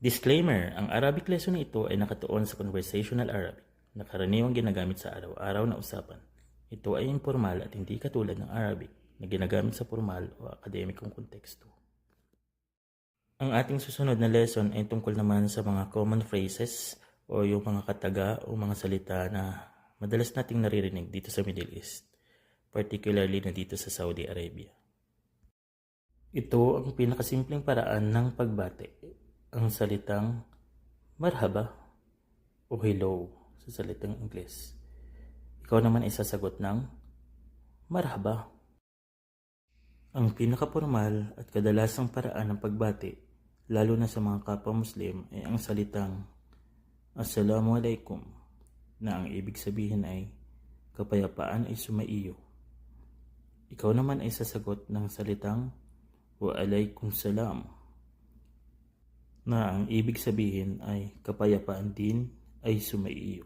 Disclaimer, ang Arabic lesson na ito ay nakatuon sa conversational Arabic na karaniwang ginagamit sa araw-araw na usapan. Ito ay informal at hindi katulad ng Arabic na ginagamit sa formal o akademikong konteksto. Ang ating susunod na lesson ay tungkol naman sa mga common phrases o yung mga kataga o mga salita na madalas nating naririnig dito sa Middle East, particularly na dito sa Saudi Arabia. Ito ang pinakasimpleng paraan ng pagbati, ang salitang marhaba o hello sa salitang Ingles. Ikaw naman ay sasagot ng marhaba. Ang pinakapormal at kadalasang paraan ng pagbati, lalo na sa mga kapwa-Muslim, ay ang salitang Assalamu alaikum, na ang ibig sabihin ay kapayapaan ay sumaiyo. Ikaw naman ay sasagot ng salitang Wa alaikum salam, na ang ibig sabihin ay kapayapaan din ay sumaiyo.